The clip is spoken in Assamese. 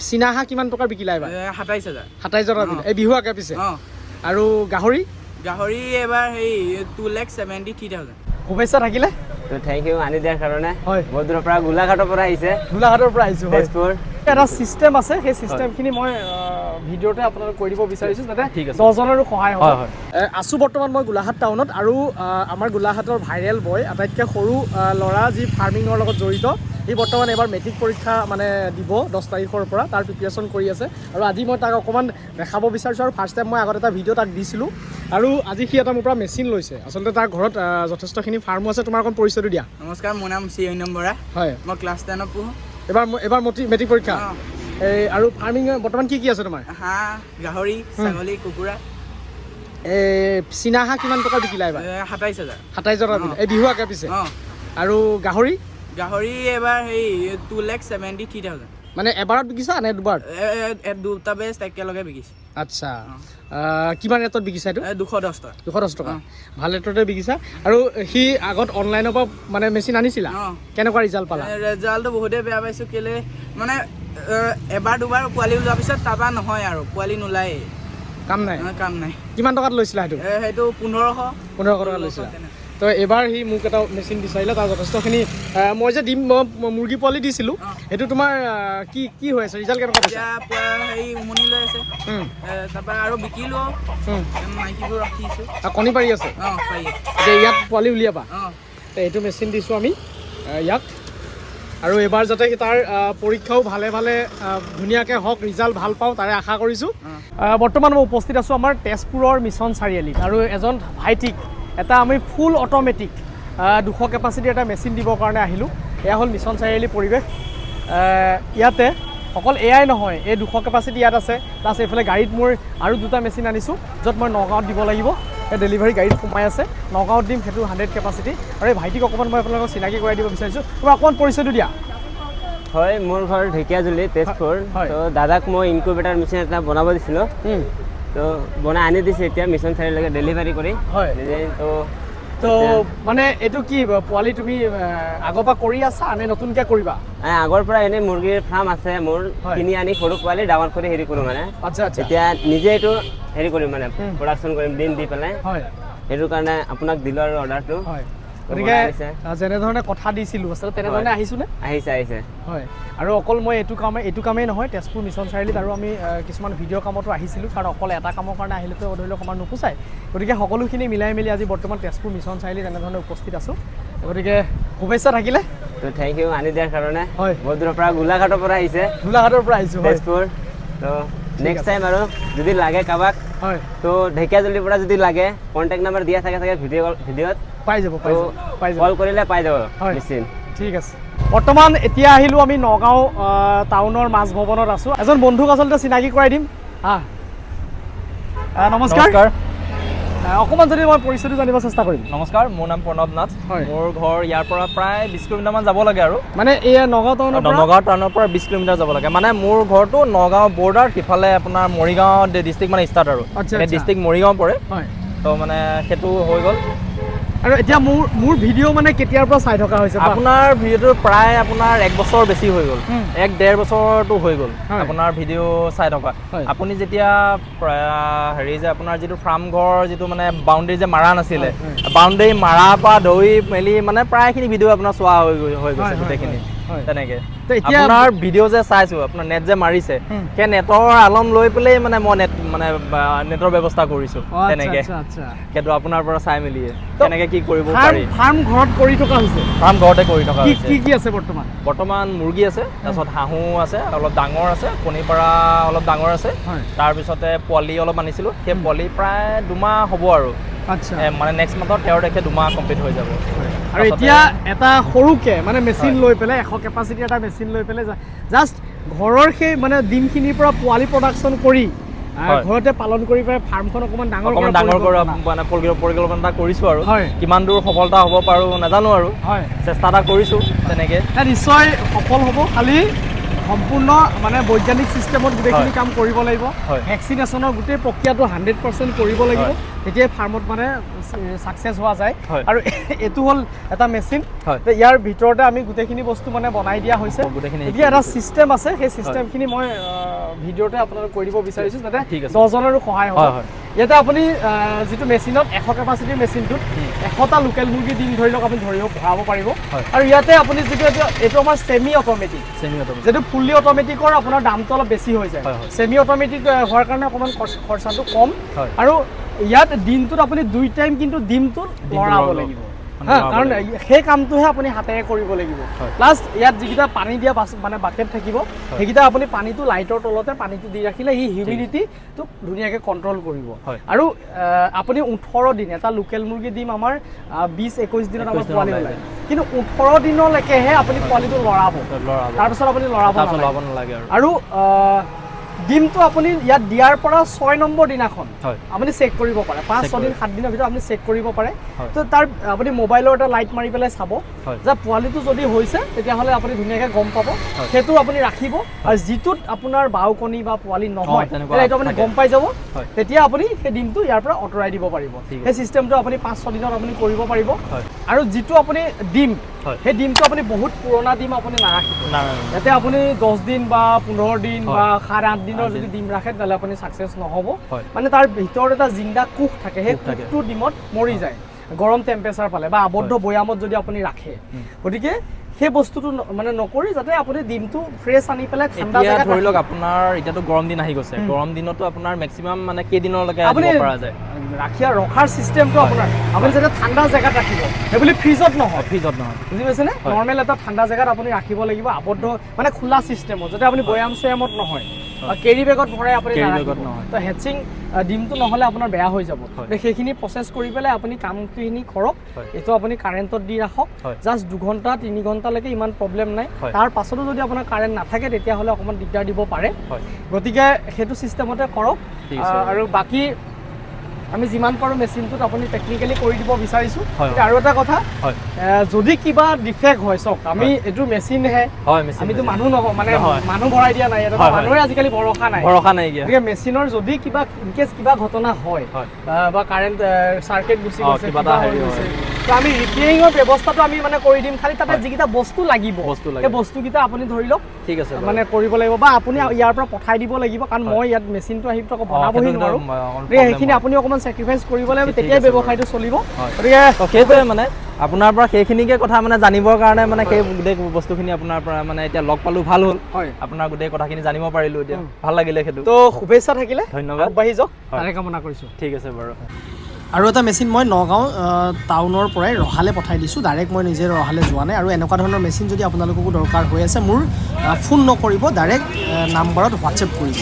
চীনা হাঁহ কিমান টকাৰ বিকিলা এবাৰ? ২৭,০০০। ২৭,০০০ টকা এই বিহু আগে পিছে। আৰু গাহৰি এবাৰ সেই 2,73,000। শুভেচ্ছা থাকিলে। তো থেংক ইউ আনি দিয়াৰ কাৰণে। হয়, বহুত দূৰৰ পৰা গোলাঘাটৰ পৰা আহিছে। গোলাঘাটৰ পৰা আহিছোঁ। তেজপুৰ এটা চিষ্টেম আছে, সেই চিষ্টেমখিনি মই ভিডিঅ'তে আপোনালোক কৈ দিব বিচাৰিছোঁ যাতে 10জনৰো সহায় হয়। আছোঁ বৰ্তমান মই গোলাঘাট টাউনত আৰু আমাৰ গোলাঘাটৰ ভাইৰেল বয় আটাইতকৈ সৰু ল'ৰা যি ফাৰ্মিঙৰ লগত জড়িত, সি বৰ্তমান এবাৰ মেট্ৰিক পৰীক্ষা মানে দিব 10 তাৰিখৰ পৰা, তাৰ প্ৰিপেৰেশ্যন কৰি আছে। আৰু আজি মই তাক অকণমান দেখাব বিচাৰিছোঁ আৰু ফাৰ্ষ্ট টাইম মই আগত এটা ভিডিঅ' তাক দিছিলোঁ আৰু আজি সি এটা মোৰ পৰা মেচিন লৈছে। আচলতে তাৰ ঘৰত যথেষ্টখিনি ফাৰ্মো আছে। তোমাৰ অকণ পৰিচয়টো দিয়া। নমস্কাৰ, মোৰ নাম চিৰঞ্জন বৰা। হয়, মই ক্লাছ 10ত পঢ়োঁ। এবাৰ মেট্ৰিক পৰীক্ষা। এই আৰু ফাৰ্মিং বৰ্তমান কি আছে তোমাৰ? হাঁহ, গাহৰি, ছাগলী, কুকুৰা। এই চীনা হাঁহ কিমান টকা বিকিলা এবাৰ? ২৭,০০০। ২৭,০০০ টকা এই বিহু আগে পিছে। আৰু গাহৰি এবাৰ সেই 2,73,000। মানে এবাৰত বিকিছা নে দুবাৰ? দুটা বেষ্ট একেলগে বিকিছে। আচ্ছা, কিমান ৰেটত বিকিছা এইটো? 210 টকা। 210 টকা, ভাল ৰেটতে বিকিছা। আৰু সি আগত অনলাইনৰ পৰা মানে মেচিন আনিছিলা, কেনেকুৱা ৰিজাল্ট পালা? ৰিজাল্টটো বহুতেই বেয়া পাইছোঁ। কেলে মানে এবাৰ দুবাৰ পোৱালি ওলোৱাৰ পিছত তাৰপৰা নহয় আৰু পোৱালি নোলায়েই, কাম নাই। কিমান টকাত লৈছিলা সেইটো? সেইটো 1500 টকা লৈছিলা। তো এবাৰ সি মোক এটা মেচিন বিচাৰিলে, তাৰ যথেষ্টখিনি মই যে দিম মুৰ্গী পোৱালি দিছিলোঁ, সেইটো তোমাৰ কি হৈ আছে, ৰিজাল্ট কেনেকুৱা পাইছা? হেৰি উমনি লৈ আছে, তাৰপৰা আৰু বিকিলোঁ, মাইকীবোৰ ৰাখিছোঁ। কণী পাৰি আছে? পাৰি আছে। এতিয়া ইয়াত পোৱালি উলিয়াবা। এইটো মেচিন দিছোঁ আমি ইয়াক, আৰু এবাৰ যাতে তাৰ পৰীক্ষাও ভালে ধুনীয়াকৈ হওক, ৰিজাল্ট ভাল পাওঁ তাৰে আশা কৰিছোঁ। বৰ্তমান মই উপস্থিত আছোঁ আমাৰ তেজপুৰৰ মিছন চাৰিআলিত, আৰু এজন ভাইটিক এটা আমি ফুল অট'মেটিক 200 কেপাচিটিৰ এটা মেচিন দিবৰ কাৰণে আহিলোঁ। এয়া হ'ল মিছন চাৰিআলি পৰিৱেশ। ইয়াতে অকল এয়াই নহয়, এই 200 কেপাচিটি ইয়াত আছে, প্লাছ এইফালে গাড়ীত মোৰ আৰু দুটা মেচিন আনিছোঁ, য'ত মই নগাঁৱত দিব লাগিব। এই ডেলিভাৰী গাড়ীত সোমাই আছে, নগাঁৱত দিম, সেইটো 100 কেপাচিটি। আৰু এই ভাইটিক অকণমান মই আপোনালোকক চিনাকি কৰাই দিব বিচাৰিছোঁ। তোমাৰ অকণমান পৰিচয়টো দিয়া। হয়, মোৰ ঘৰ ঢেকীয়াজুলি, তেজপুৰ। তো দাদাক মই ইনকুবেটাৰ মেচিন এটা বনাব দিছিলোঁ, তো বনাই আনি দিছে এতিয়া মিছন চাৰিআলিলৈকে ডেলিভাৰী কৰি। হয়, তো মানে এইটো কি পোৱালি তুমি আগৰ পৰা কৰি আছা নে নতুনকৈ কৰিবা? আগৰ পৰা এনেই মুৰ্গীৰ ফাৰ্ম আছে মোৰ, কিনি আনি সৰু পোৱালি ডাঙৰ কৰি হেৰি কৰোঁ মানে। আচ্ছা, এতিয়া নিজে এইটো হেৰি কৰিম মানে, প্ৰডাকশ্যন কৰিম দিন দি পেলাই। হয়, সেইটো কাৰণে আপোনাক দিলোঁ আৰু অৰ্ডাৰটো। হয়, গতিকে যেনেধৰণে কথা দিছিলোঁ আচলতে তেনেধৰণে আহিছোঁনে? আহিছে। হয়, আৰু অকল মই এইটো কামেই নহয়, তেজপুৰ মিছন চাৰিআলিত আৰু আমি কিছুমান ভিডিঅ' কামতো আহিছিলোঁ, কাৰণ অকল এটা কামৰ কাৰণে আহিলেতো ধৰি লওক সময় নোপোচায়। গতিকে সকলোখিনি মিলাই মেলি আজি বৰ্তমান তেজপুৰ মিছন চাৰিআলিত এনেধৰণে উপস্থিত আছোঁ। গতিকে শুভেচ্ছা থাকিলে। তো থেংক ইউ আনি দিয়াৰ কাৰণে। হয়, বহুত দূৰৰ পৰা গোলাঘাটৰ পৰা আহিছে। তেজপুৰ। তো নেক্সট টাইম আৰু যদি লাগে কাৰোবাক, হয়, তো ঢেকীয়াজুলিৰ পৰা যদি লাগে, কণ্টেক্ট নাম্বাৰ দিয়া থাকে ভিডিঅ'ত পাই যাব, কল কৰিলে পাই যাব মেচিন। ঠিক আছে। বৰ্তমান এতিয়া আহিলোঁ আমি নগাঁও টাউনৰ মাছ ভৱনত আছোঁ। এজন বন্ধুক আচলতে চিনাকি কৰাই দিম। নমস্কাৰ। অকণমান যদি মই পৰিচয়টো জানিব চেষ্টা কৰিম। নমস্কাৰ, মোৰ নাম প্ৰণৱ নাথ। মোৰ ঘৰ ইয়াৰ পৰা প্ৰায় 20 কিলোমিটাৰমান যাব লাগে আৰু। মানে এই নগাঁও টাউনৰ পৰা 20 কিলোমিটাৰ যাব লাগে। মানে মোৰ ঘৰটো নগাঁও বৰ্ডাৰ, সিফালে আপোনাৰ মৰিগাঁও ডিষ্ট্ৰিক্ট মানে ষ্টাৰ্ট আৰু। ডিষ্ট্ৰিক্ট মৰিগাঁও পৰে। তো মানে সেইটো হৈ গ'ল। আৰু এতিয়া মোৰ ভিডিঅ' মানে কেতিয়াৰ পৰা চাই থকা হৈছে? আপোনাৰ ভিডিঅ'টো প্ৰায় আপোনাৰ 1 বছৰ বেছি হৈ গ'ল, 1-1.5 বছৰটো হৈ গ'ল আপোনাৰ ভিডিঅ' চাই থকা। আপুনি যেতিয়া হেৰি যে আপোনাৰ যিটো ফাৰ্ম ঘৰ যিটো মানে বাউণ্ডেৰী যে মাৰা নাছিলে, বাউণ্ডেৰী মাৰাৰ পৰা ধৰি মেলি মানে প্ৰায়খিনি ভিডিঅ' আপোনাৰ চোৱা হৈ গৈছে গোটেইখিনি। তেনেকে আপোনাৰ ভিডিঅ' যে চাইছোঁ, আপোনাৰ নেট যে মাৰিছে, সেই নেটৰ আলম লৈ পেলাই মানে মই নেটৰ ব্যৱস্থা কৰিছোঁ। তেনেকে সেইটো আপোনাৰ পৰা চাই মেলিয়ে তেনেকে কি কৰিব পাৰি। ফাৰ্ম ঘৰত কৰি থকা হৈছে? ফাৰ্ম ঘৰতে কৰি থকা হৈছে। কি আছে বৰ্তমান? মুৰ্গী আছে, তাৰপিছত হাঁহো আছে, অলপ ডাঙৰ আছে, কণী পৰা অলপ ডাঙৰ আছে। তাৰপিছতে পোৱালি অলপ আনিছিলোঁ, সেই পোৱালি প্ৰায় 2 মাহ হ'ব আৰু। মানে নেক্সট মান্থত 13 তাৰিখে 2 মাহ কমপ্লিট হৈ যাব। আৰু এতিয়া এটা সৰুকৈ মানে মেচিন লৈ পেলাই 100 কেপাচিটি এটা মেচিন লৈ পেলাই জাষ্ট ঘৰৰ সেই মানে দিনখিনিৰ পৰা পোৱালি প্ৰডাকশ্যন কৰি ঘৰতে পালন কৰি পেলাই ফাৰ্মখন অকণমান ডাঙৰ কৰা মানে পৰিকল্পনা এটা কৰিছোঁ আৰু। কিমান দূৰ সফলতা হ'ব পাৰোঁ নাজানো আৰু, চেষ্টা এটা কৰিছোঁ তেনেকৈ। নিশ্চয় সফল হ'ব, খালি সম্পূৰ্ণ মানে বৈজ্ঞানিক চিষ্টেমত গোটেইখিনি কাম কৰিব লাগিব। ভেকচিনেশ্যনৰ গোটেই প্ৰক্ৰিয়াটো 100% কৰিব লাগিব। তেতিয়াই ফাৰ্মত মানে ছাকচেছ হোৱা যায় হয়। আৰু এইটো হ'ল এটা মেচিন হয়। ইয়াৰ ভিতৰতে আমি গোটেইখিনি বস্তু মানে বনাই দিয়া হৈছে গোটেইখিনি এতিয়া এটা ছিষ্টেম আছে সেই ছিষ্টেমখিনি মই ভিডিঅ'তে আপোনালোকক কৈ দিব বিচাৰিছোঁ যাতে ঠিক আছে। 10জনৰো সহায় হয়, হয় হয়। ইয়াতে আপুনি যিটো মেচিনত 100 কেপাচিটিৰ মেচিনটোত 100টা লোকেল মুৰ্গী ডিম ধৰি লওক আপুনি ভৰাব পাৰিব হয়। আৰু ইয়াতে আপুনি যিটো এইটো আমাৰ ছেমি অট'মেটিক যিটো ফুল্লি অট'মেটিকৰ আপোনাৰ দামটো অলপ বেছি হৈ যায় হয়, হয়। ছেমি অট'মেটিক হোৱাৰ কাৰণে অকণমান খৰচাটো কম হয়। আৰু ইয়াত দিনটোত আপুনি 2 টাইম কিন্তু ডিমটো লৰাব লাগিব কাৰণ সেই কামটোহে আপুনি হাতেৰে কৰিব লাগিব প্লাছ ইয়াত যিকেইটা পানী দিয়া মানে বাকেট থাকিব সেইকেইটা আপুনি পানীটো লাইটৰ তলতে পানীটো দি ৰাখিলে সি হিউমিডিটিটোক ধুনীয়াকৈ কণ্ট্ৰল কৰিব আৰু আপুনি 18 দিন এটা লোকেল মুৰ্গী ডিম আমাৰ 20-21 দিনত আমাৰ পোৱালি ওলায় কিন্তু 18 দিনলৈকেহে আপুনি পোৱালিটো লৰাব তাৰপিছত আপুনি লৰাব নালাগে আৰু ডিমটো আপুনি ইয়াত দিয়াৰ পৰা 6 নম্বৰ দিনাখন আপুনি চেক কৰিব পাৰে 5-6 দিন 7 দিনৰ ভিতৰত আপুনি চেক কৰিব পাৰে তো তাৰ আপুনি মোবাইলৰ এটা লাইট মাৰি পেলাই চাব যে পোৱালিটো যদি হৈছে তেতিয়াহ'লে আপুনি ধুনীয়াকৈ গম পাব সেইটো আপুনি ৰাখিব আৰু যিটোত আপোনাৰ বাউকণী বা পোৱালি নহয় এইটো আপুনি গম পাই যাব তেতিয়া আপুনি সেই ডিমটো ইয়াৰ পৰা আঁতৰাই দিব পাৰিব সেই ছিষ্টেমটো আপুনি 5-6 দিনত আপুনি কৰিব পাৰিব আৰু যিটো আপুনি ডিম সেই ডিমটো আপুনি বহুত পুৰণা ডিম আপুনি নাৰাখিব যাতে আপুনি 10 দিন বা 15 দিন বা 7-8 দিনৰ যদি ডিম ৰাখে তেতিয়াহ'লে আপুনি ছাকচেছ নহ'ব মানে তাৰ ভিতৰত এটা জিন্দা কোষ থাকে সেই কোষটো ডিমত মৰি যায় গৰম টেম্পাৰেচাৰ পালে বা আবদ্ধ বৈয়ামত যদি আপুনি ৰাখে গতিকে সেই বস্তুটো মানে নকৰি যাতে আপুনি ডিমটো ফ্ৰেছ আনি পেলাই ঠাণ্ডা জেগাত ধৰি লওক আপোনাৰ এতিয়াতো গৰম দিন আহি গৈছে গৰম দিনতো আপোনাৰ মেক্সিমাম মানে কেইদিনলৈকে আপুনি ৰাখিব পৰা যায় ৰখাৰ চিষ্টেমটো আপোনাৰ আপুনি যাতে ঠাণ্ডা জেগাত ৰাখিব সেইবুলি ফ্ৰিজত নহয় বুজি পাইছেনে নৰ্মেল এটা ঠাণ্ডা জেগাত আপুনি ৰাখিব লাগিব আবদ্ধ মানে খোলা চিষ্টেমত যাতে আপুনি বৈয়াম চৈয়ামত নহয় কেৰি বেগত ভৰাই আপুনি তো হেচিং ডিমটো নহ'লে আপোনাৰ বেয়া হৈ যাব সেইখিনি প্ৰচেছ কৰি পেলাই আপুনি কামখিনি কৰক এইটো আপুনি কাৰেণ্টত দি ৰাখক জাষ্ট 2 ঘণ্টা 3 ঘণ্টালৈকে ইমান প্ৰব্লেম নাই তাৰ পাছতো যদি আপোনাৰ কাৰেণ্ট নাথাকে তেতিয়াহ'লে অকণমান দিগদাৰ দিব পাৰে গতিকে সেইটো চিষ্টেমতে কৰক আৰু বাকী আমি যিমান পাৰোঁ মেচিনটোত আপুনি টেকনিকেলি কৰি দিব বিচাৰিছোঁ আৰু এটা কথা যদি কিবা ডিফেক্ট হয় চাওক আমি এইটো মেচিনহে আমিতো মানুহ নকওঁ মানে মানুহ ভৰাই দিয়া নাই এটা মানুহে আজিকালি ভৰসা নাই গতিকে মেচিনৰ যদি কিবা ইনকেছ কিবা ঘটনা হয় বা কাৰেণ্ট চাৰ্কিট গুচি গৈছে কিবা হৈ গৈছে তো আমি ৰিপেয়াৰিঙৰ ব্যৱস্থাটো আমি মানে কৰি দিম খালি তাতে যিকেইটা বস্তু লাগিব সেই বস্তুকেইটা আপুনি ধৰি লওক ঠিক আছে মানে কৰিব লাগিব বা আপুনি ইয়াৰ পৰা পঠাই দিব লাগিব কাৰণ মই ইয়াত মেচিনটো আহি আকৌ বনাবহি নোৱাৰোঁ সেইখিনি আপুনি অকণমান চেক্ৰিফাইচ কৰিব লাগিব তেতিয়াই ব্যৱসায়টো চলিব গতিকে সেইটোৱে মানে আপোনাৰ পৰা সেইখিনিকে কথা মানে জানিবৰ কাৰণে মানে সেই গোটেই বস্তুখিনি আপোনাৰ পৰা মানে এতিয়া লগ পালোঁ ভাল হ'ল আপোনাৰ গোটেই কথাখিনি জানিব পাৰিলোঁ এতিয়া ভাল লাগিলে সেইটো তো শুভেচ্ছা থাকিলে ধন্যবাদ আগবাঢ়ি যাওক তাৰে কামনা কৰিছোঁ ঠিক আছে বাৰু আৰু এটা মেচিন মই নগাঁও টাউনৰ পৰাই ৰহালে পঠাই দিছোঁ ডাইৰেক্ট মই নিজে ৰহালে যোৱা নাই আৰু এনেকুৱা ধৰণৰ মেচিন যদি আপোনালোককো দৰকাৰ হৈ আছে মোৰ ফোন নকৰিব ডাইৰেক্ট নাম্বাৰত হোৱাটছএপ কৰিব